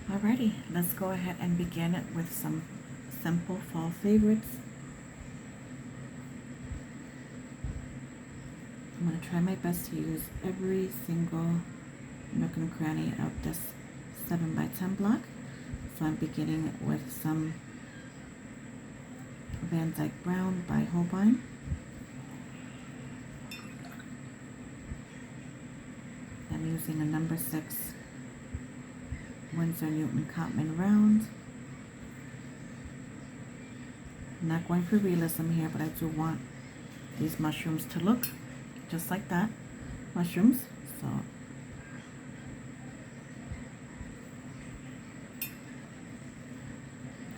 Alrighty, let's go ahead and begin with some simple fall favorites. I'm going to try my best to use every single nook and cranny of this 7x10 block. So I'm beginning with some Van Dyke Brown by Holbein. I'm using a number 6 Winsor Newton Cotman round. I'm not going for realism here, but I do want these mushrooms to look just like that, mushrooms. So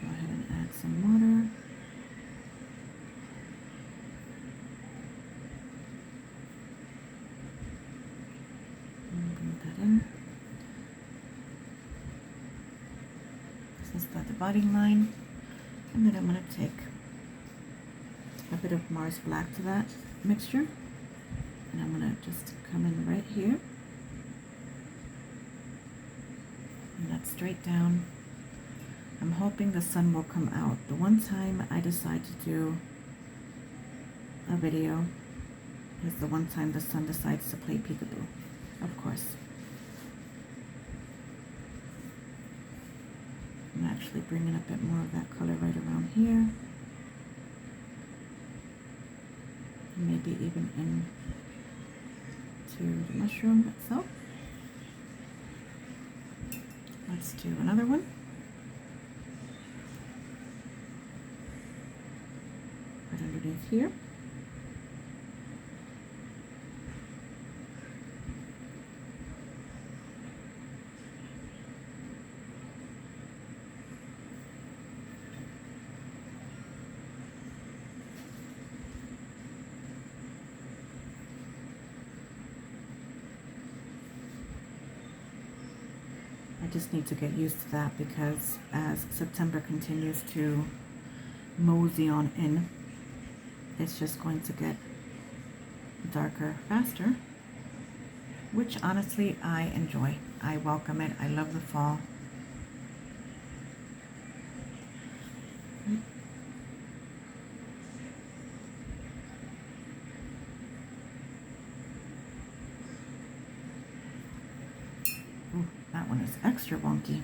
go ahead and add some water. And bring that in. This is the dividing line. And then I'm going to take a bit of Mars Black to that mixture. And I'm going to just come in right here. And that's straight down. I'm hoping the sun will come out. The one time I decide to do a video is the one time the sun decides to play peekaboo, of course. I'm actually bringing a bit more of that color right around here. Maybe even in to the mushroom itself. Let's do another one. Right underneath here. I just need to get used to that because as September continues to mosey on in, it's just going to get darker faster, which honestly I enjoy. I welcome it. I love the fall. Ooh, that one is extra wonky.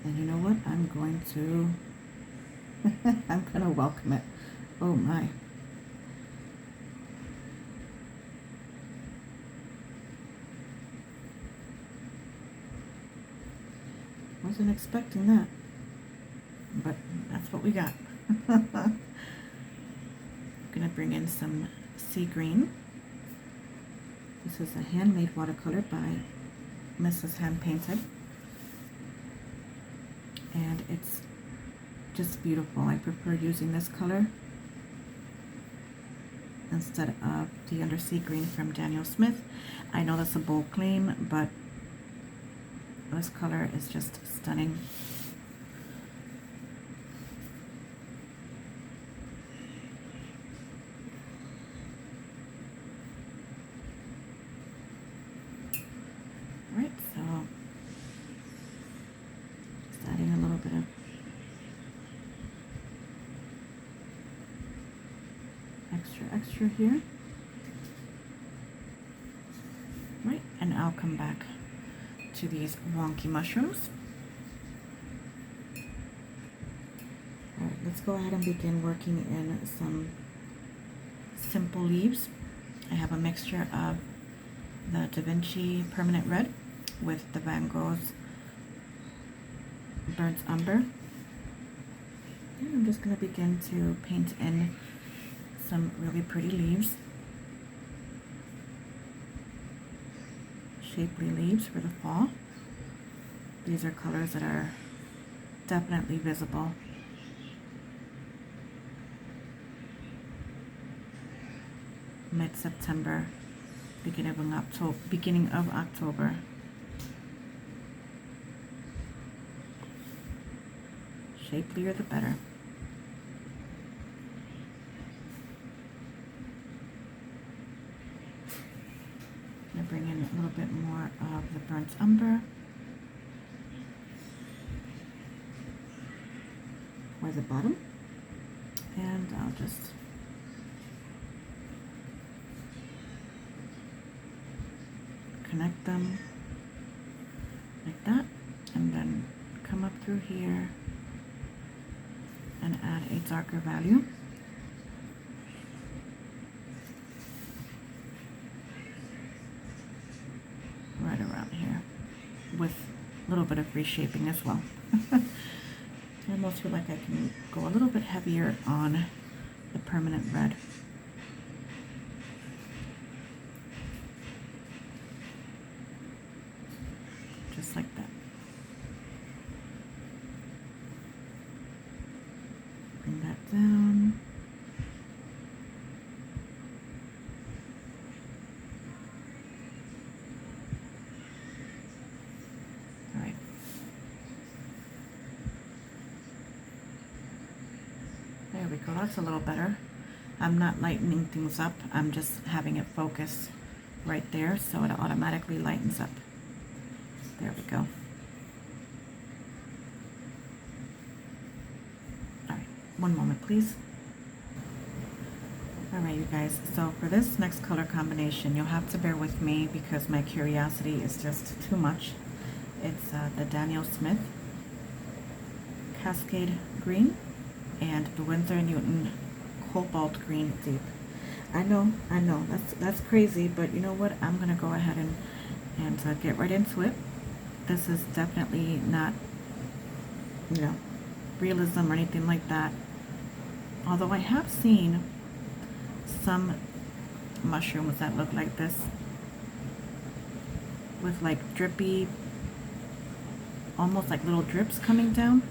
And you know what? I'm going to welcome it. Oh my. Wasn't expecting that, but that's what we got. I'm gonna bring in some sea green. This is a handmade watercolor by Mrs. Hand Painted. And it's just beautiful. I prefer using this color instead of the undersea green from Daniel Smith. I know that's a bold claim, but this color is just stunning. Right, so just adding a little bit of extra here. Right, and I'll come back to these wonky mushrooms. All right, let's go ahead and begin working in some simple leaves. I have a mixture of the Da Vinci Permanent Red with the Van Gogh's Burnt Umber. And I'm just going to begin to paint in some really pretty leaves. Shapely leaves for the fall. These are colors that are definitely visible. Mid-September, beginning of October. Shapelier the better. bring in a little bit more of the burnt umber. For the bottom. And I'll just connect them like that, and then come up through here and add a darker value. Right around here with a little bit of reshaping as well. I almost feel like I can go a little bit heavier on the permanent red. Just like that. Bring that down. All right. There we go, that's a little better. I'm not lightening things up, I'm just having it focus right there so it automatically lightens up. There we go. All right, one moment please. All right, you guys, so for this next color combination, you'll have to bear with me because my curiosity is just too much. It's the Daniel Smith Cascade Green and the Winsor & Newton Cobalt Green Deep. I know, that's crazy, but you know what? I'm gonna go ahead and get right into it. This is definitely not, you know, realism or anything like that. Although I have seen some mushrooms that look like this with like drippy, almost like little drips coming down.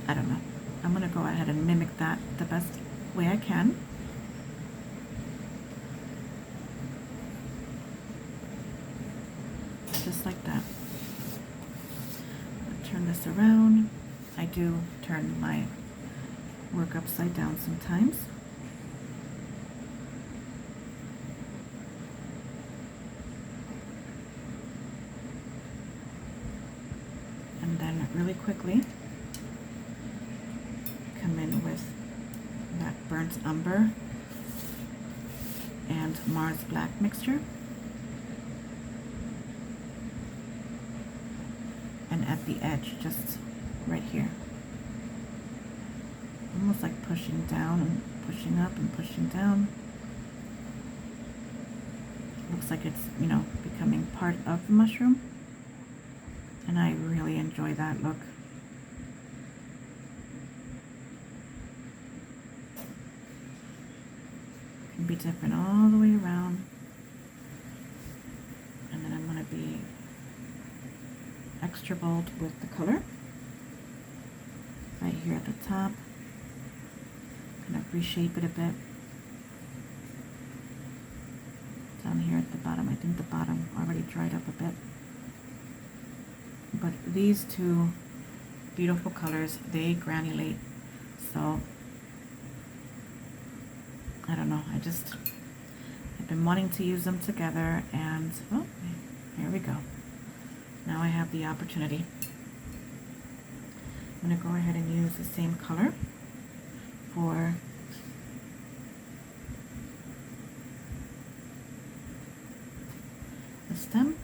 I don't know. I'm going to go ahead and mimic that the best way I can. Just like that. Turn this around. I do turn my work upside down sometimes. And then really quickly come in with that burnt umber and Mars Black mixture, and at the edge, just right here, almost like pushing down and pushing up and pushing down. Looks like it's, you know, becoming part of the mushroom, and I really enjoy that look. Be different all the way around, and then I'm going to be extra bold with the color right here at the top. Kind of reshape it a bit. Down here at the bottom, I think the bottom already dried up a bit, but these two beautiful colors, they granulate, so I don't know, I've been wanting to use them together, and oh, here we go. Now I have the opportunity. I'm going to go ahead and use the same color for the stem.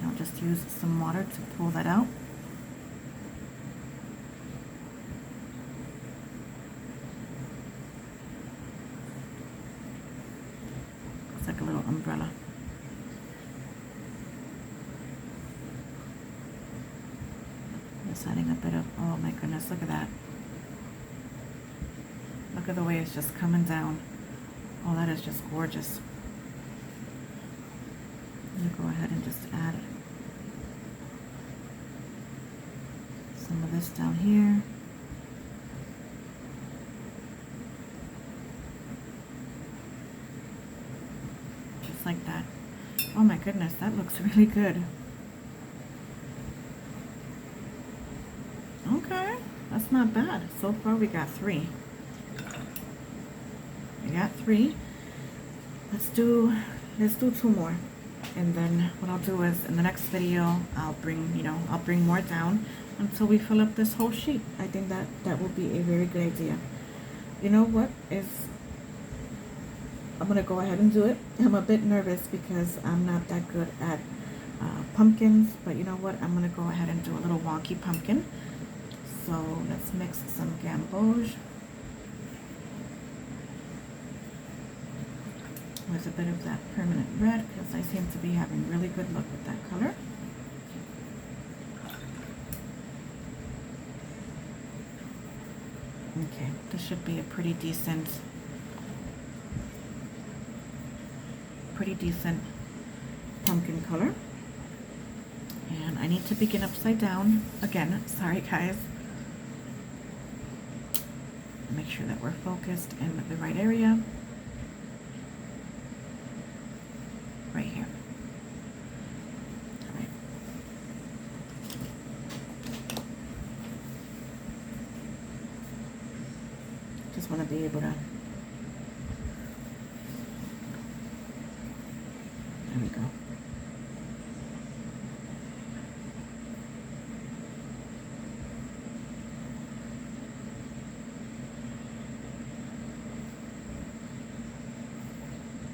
I'll just use some water to pull that out. Like a little umbrella. Just adding a bit of, oh my goodness, look at that. Look at the way it's just coming down. Oh, that is just gorgeous. I'm going to go ahead and just add some of this down here. Like that. Oh my goodness, that looks really good. Okay, that's not bad. So far we got 3. We got 3. let's do 2 more, and then what I'll do is in the next video I'll bring more down until we fill up this whole sheet. I think that will be a very good idea. You know what is, I'm gonna go ahead and do it. I'm a bit nervous because I'm not that good at pumpkins, but you know what, I'm gonna go ahead and do a little wonky pumpkin. So let's mix some gamboge with a bit of that permanent red, because I seem to be having really good luck with that color. Okay, this should be a pretty decent pumpkin color. And I need to begin upside down again. Sorry guys. Make sure that we're focused in the right area. Right here. All right. Just want to be able to, there we go.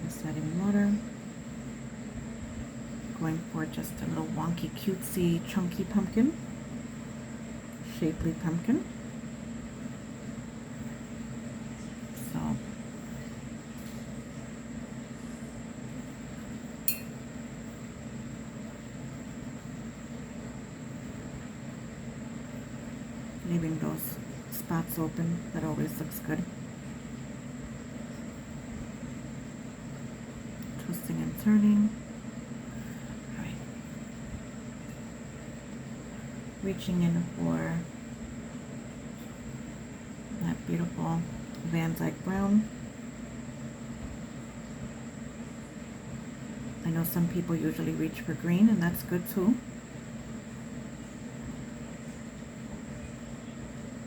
Just adding water. Going for just a little wonky, cutesy, chunky pumpkin. Shapely pumpkin. So leaving those spots open, that always looks good. Twisting and turning. All right. Reaching in for that beautiful Van Dyke brown. I know some people usually reach for green, and that's good too.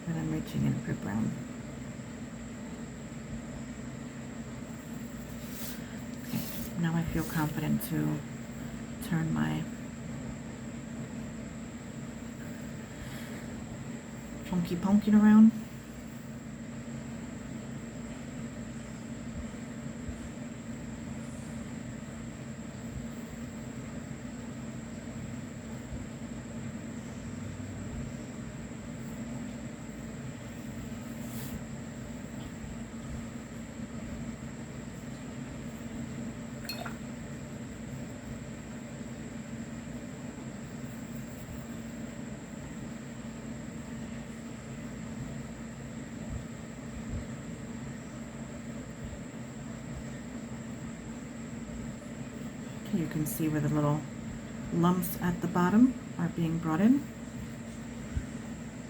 But I'm reaching in for brown. Okay, now I feel confident to turn my chunky pumpkin around. You can see where the little lumps at the bottom are being brought in.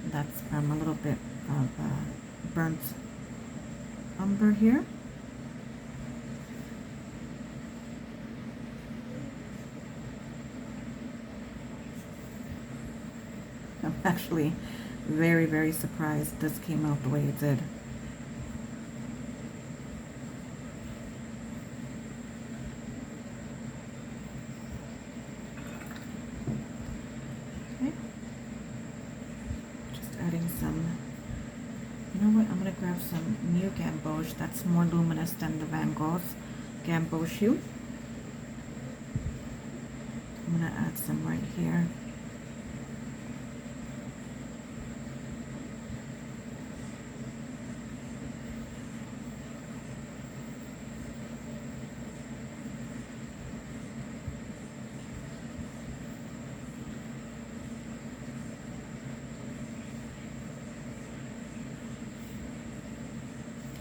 That's from a little bit of burnt umber here. I'm actually very, very surprised this came out the way it did. Adding some, you know what, I'm going to grab some new gamboge that's more luminous than the Van Gogh's gamboge hue. I'm going to add some right here.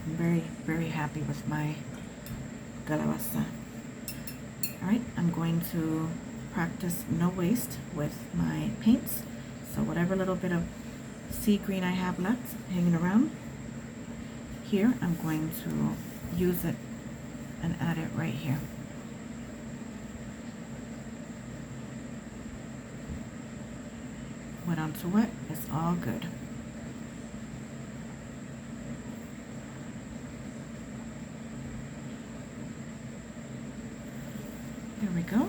I'm very, very happy with my calabaza. Alright, I'm going to practice no waste with my paints. So whatever little bit of sea green I have left hanging around here, I'm going to use it and add it right here. Wet onto wet is all good. There we go.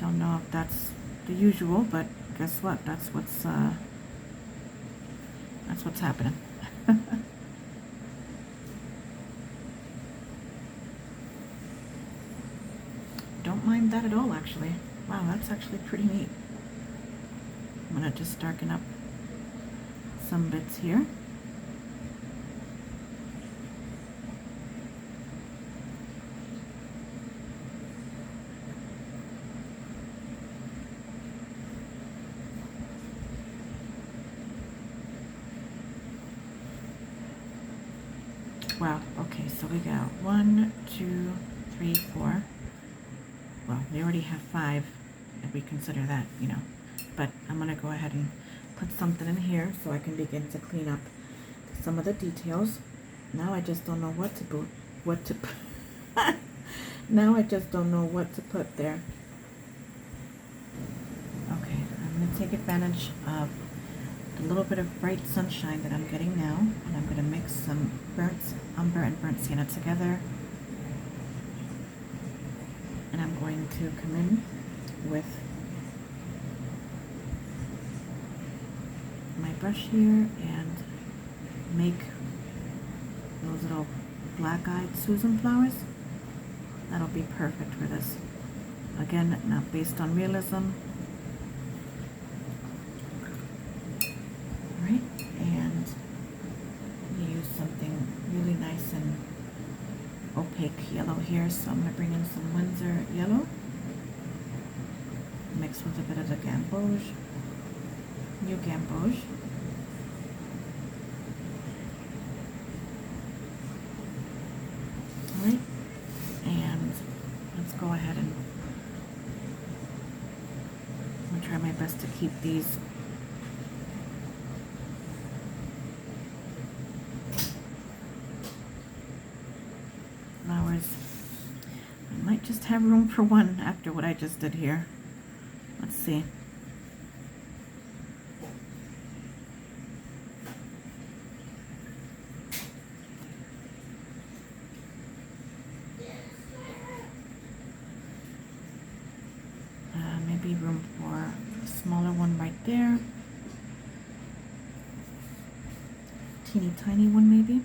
Don't know if that's the usual, but guess what? That's what's happening. Don't mind that at all, actually. Wow, that's actually pretty neat. I'm gonna just darken up some bits here. Wow, okay, so we got 1, 2, 3, 4. Well, we already have 5, if we consider that, you know. But I'm going to go ahead and put something in here so I can begin to clean up some of the details. Now I just don't know what to put. Now I just don't know what to put there. Okay, I'm going to take advantage of the little bit of bright sunshine that I'm getting now, and I'm going to mix some burnt umber and burnt sienna together. And I'm going to come in with my brush here and make those little black-eyed Susan flowers. That'll be perfect for this. Again, not based on realism. Alright, and I'm going to use something really nice and opaque yellow here, so I'm going to bring in some Windsor yellow, mixed with a bit of the gamboge, new gamboge. Alright, and let's go ahead and I'm going to try my best to keep these flowers. I might just have room for one after what I just did here. Let's see. Maybe room for a smaller one right there. Teeny tiny one maybe.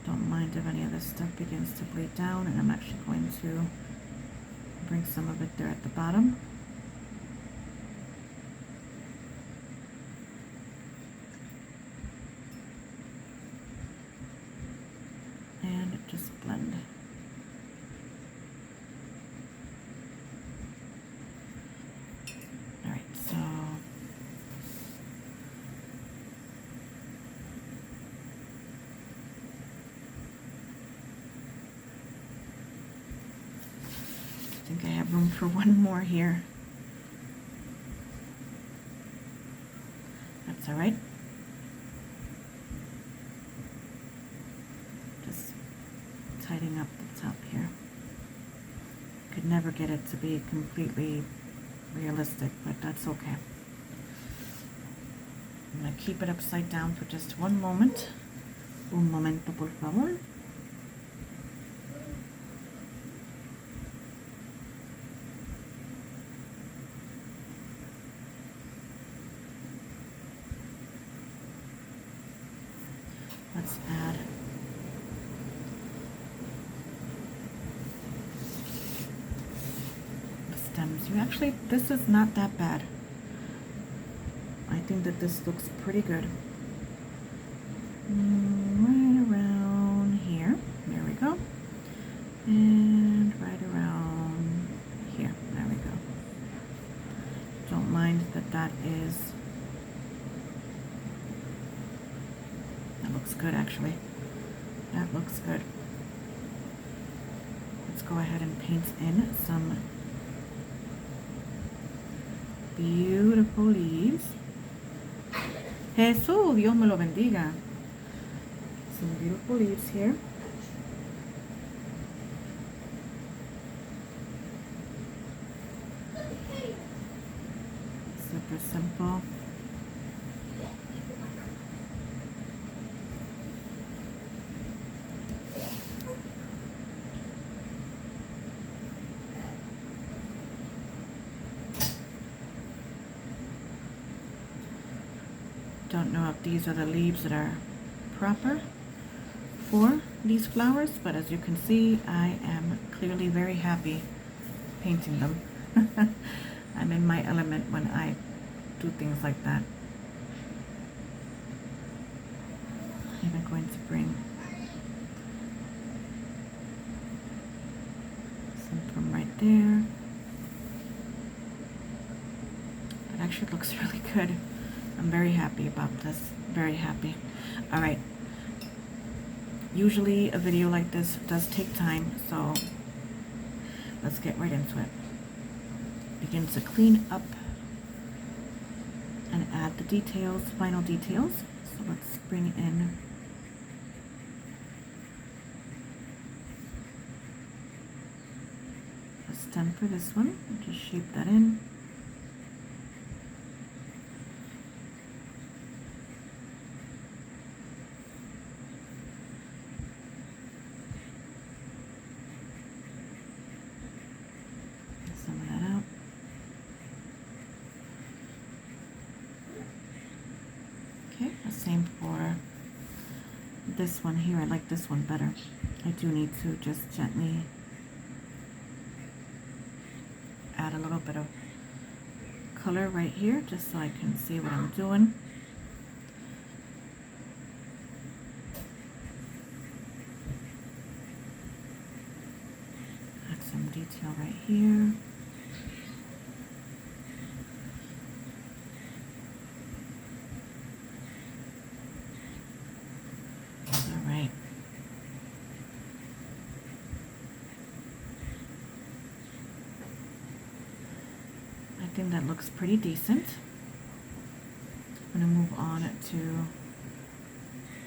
Don't mind if any of this stuff begins to bleed down, and I'm actually going to bring some of it there at the bottom. And just blend. All right, so I think I have room for one more here. That's all right. Just tidying up the top here. Could never get it to be completely realistic, but that's okay. I'm going to keep it upside down for just one moment. Un momento, por favor. Let's add the stems. Actually, this is not that bad. I think that this looks pretty good. Right around here. There we go. And right around here. There we go. Don't mind that is... That looks good, actually. That looks good. Let's go ahead and paint in some beautiful leaves. Jesús, Dios me lo bendiga. Some beautiful leaves here. simple. Don't know if these are the leaves that are proper for these flowers, but as you can see, I am clearly very happy painting them. I'm in my element when I do things like that. I'm even going to bring some from right there. It actually looks really good. I'm very happy about this, very happy. All right, usually a video like this does take time, so let's get right into it. Begin to clean up and add the details, final details. So let's bring in a stem for this one. Just shape that in. Some of that out. Okay, the same for this one here. I like this one better. I do need to just gently add a little bit of color right here just so I can see what I'm doing. Add some detail right here. I think that looks pretty decent. I'm going to move on to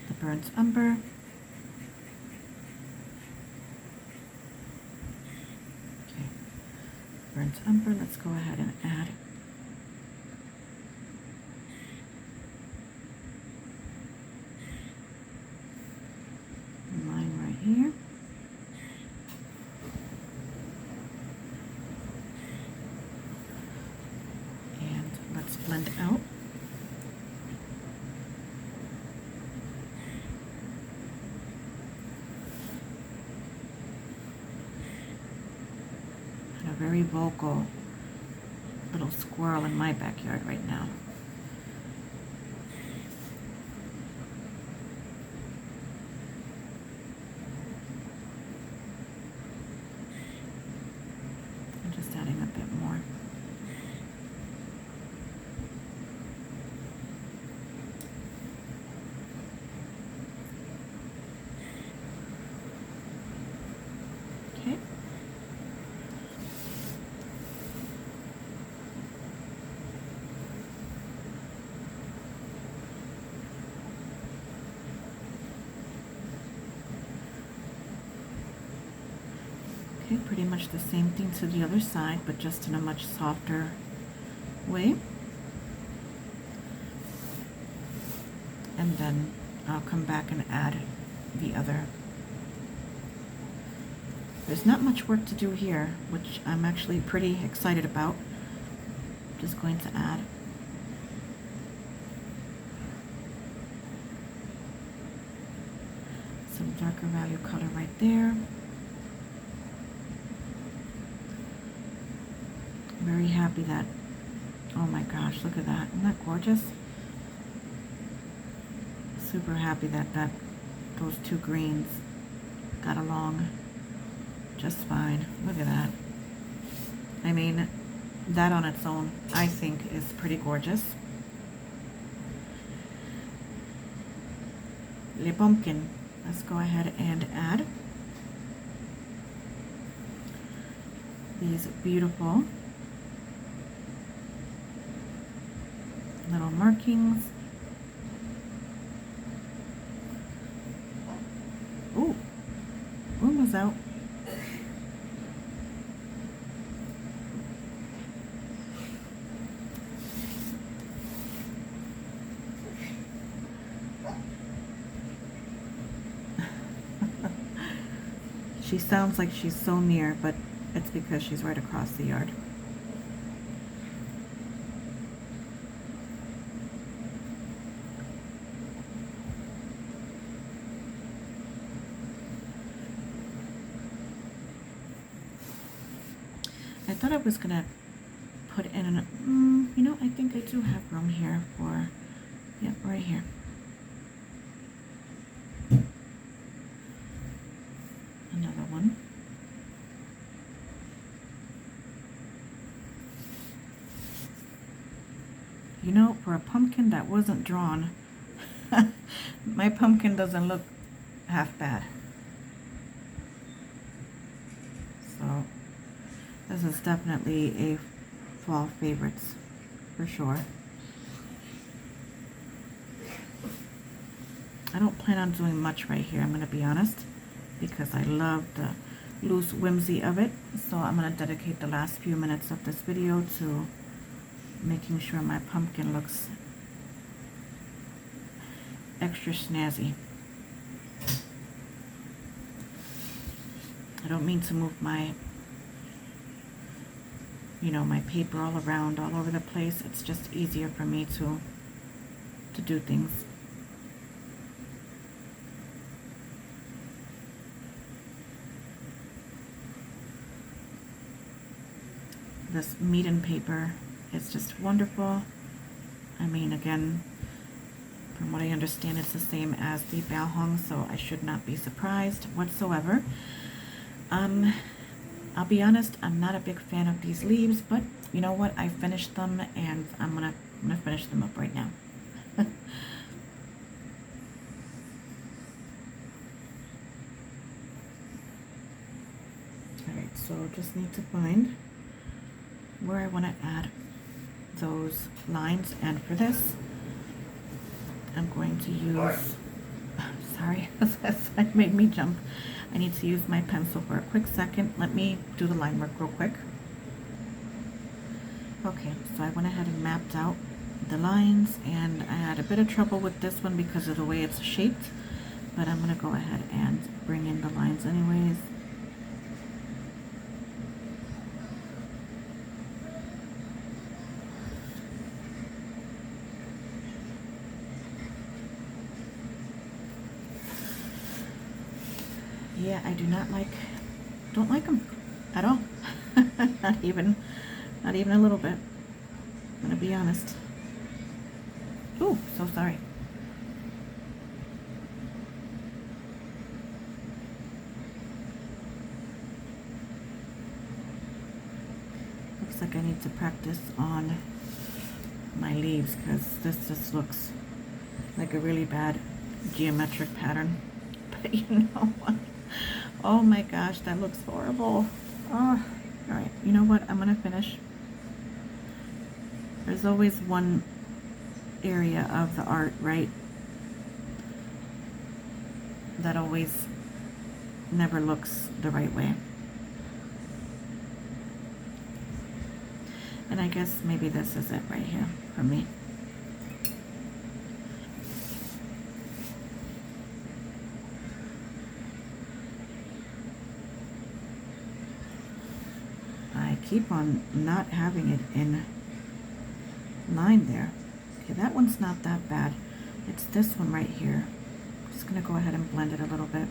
the burnt umber. Okay, burnt umber, let's go ahead and add a line right here. Blend out. And a very vocal little squirrel in my backyard right now. I'm just adding a bit more. Okay. Okay, pretty much the same thing to the other side, but just in a much softer way. And then I'll come back and add the other. There's not much work to do here, which I'm actually pretty excited about. Just going to add some darker value color right there. Very happy that, oh my gosh, look at that. Isn't that gorgeous? Super happy that those two greens got along just fine. Look at that. I mean, that on its own, I think, is pretty gorgeous. Le pumpkin. Let's go ahead and add these beautiful little markings. Ooh, one was out. She sounds like she's so near, but it's because she's right across the yard. I thought I was gonna put in an, you know, I think I do have room here for, yep, right here. Another one. You know, for a pumpkin that wasn't drawn, my pumpkin doesn't look half bad. So this is definitely a fall favorites for sure. I don't plan on doing much right here, I'm going to be honest, because I love the loose whimsy of it. So I'm going to dedicate the last few minutes of this video to making sure my pumpkin looks extra snazzy. I don't mean to move my, you know, my paper all around, all over the place. It's just easier for me to do things. This Meeden paper is just wonderful. I mean, again, from what I understand, it's the same as the Balhong, so I should not be surprised whatsoever. I'll be honest, I'm not a big fan of these leaves, but you know what? I finished them, and I'm gonna finish them up right now. Alright, so just need to find where I want to add those lines, and for this I'm going to use, sorry, that made me jump. I need to use my pencil for a quick second. Let me do the line work real quick. Okay, so I went ahead and mapped out the lines, and I had a bit of trouble with this one because of the way it's shaped, but I'm going to go ahead and bring in the lines anyways. Yeah, I don't like them at all. not even a little bit. I'm gonna be honest. Ooh, so sorry. Looks like I need to practice on my leaves, because this just looks like a really bad geometric pattern. But you know what? Oh my gosh, that looks horrible. Oh, all right, you know what? I'm gonna finish. There's always one area of the art, right, that always never looks the right way. And I guess maybe this is it right here for me. I keep on not having it in line there. Okay, that one's not that bad. It's this one right here. I'm just gonna go ahead and blend it a little bit.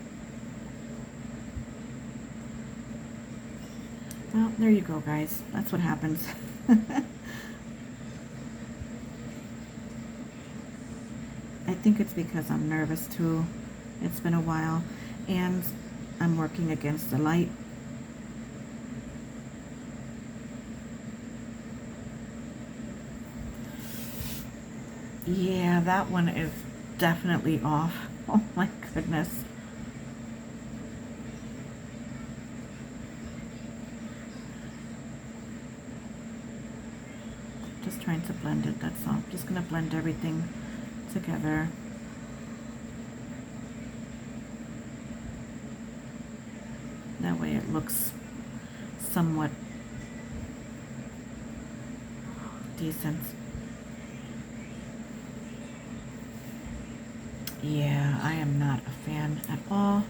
Well, there you go, guys. That's what happens. I think it's because I'm nervous too. It's been a while, and I'm working against the light. Yeah, that one is definitely off. Oh my goodness. Just trying to blend it, that's all. Just gonna blend everything together. That way it looks somewhat decent. Yeah, I am not a fan at all.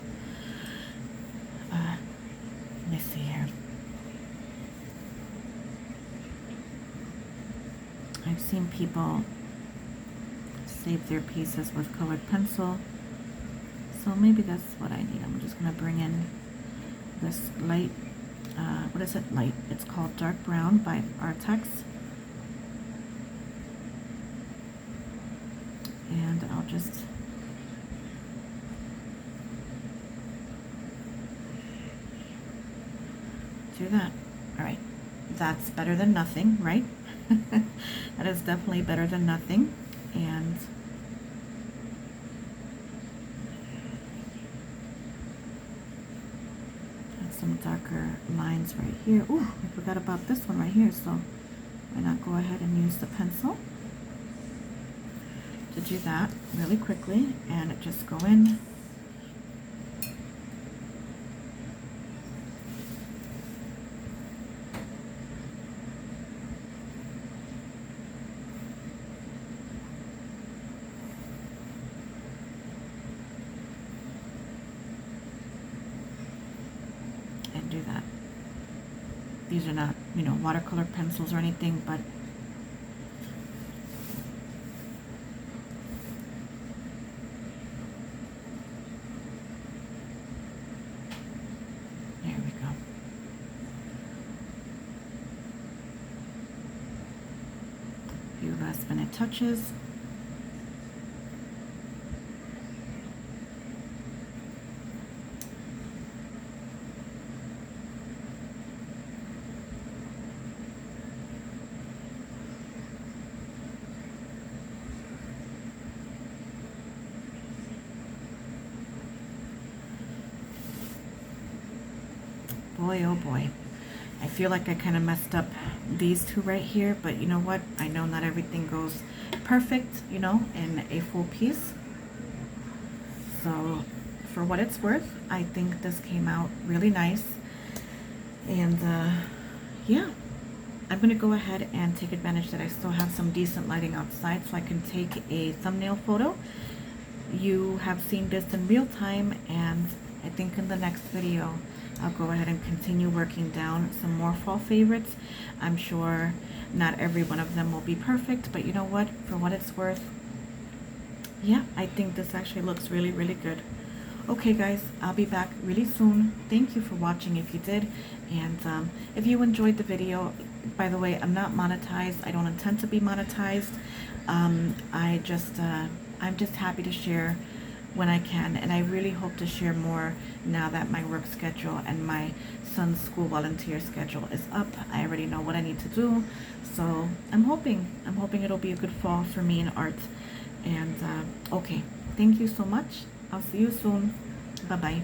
seen people save their pieces with colored pencil. So maybe that's what I need. I'm just gonna bring in this light, what is it, light? It's called Dark Brown by Artex. And I'll just do that. All right, that's better than nothing, right? That is definitely better than nothing. And some darker lines right here. Oh, I forgot about this one right here, so why not go ahead and use the pencil to do that really quickly and just go in. And do that. These are not, you know, watercolor pencils or anything, but there we go. A few last minute touches. Boy, oh boy. I feel like I kind of messed up these two right here, but you know what? I know not everything goes perfect, you know, in a full piece. So for what it's worth, I think this came out really nice. And yeah, I'm going to go ahead and take advantage that I still have some decent lighting outside so I can take a thumbnail photo. You have seen this in real time, and I think in the next video I'll go ahead and continue working down some more fall favorites. I'm sure not every one of them will be perfect, but you know what? For what it's worth, yeah, I think this actually looks really, really good. Okay guys, I'll be back really soon. Thank you for watching if you did. And if you enjoyed the video, by the way, I'm not monetized. I don't intend to be monetized. I'm just happy to share when I can, and I really hope to share more now that my work schedule and my son's school volunteer schedule is up. I already know what I need to do, so I'm hoping it'll be a good fall for me in art. And okay, thank you so much. I'll see you soon. Bye bye.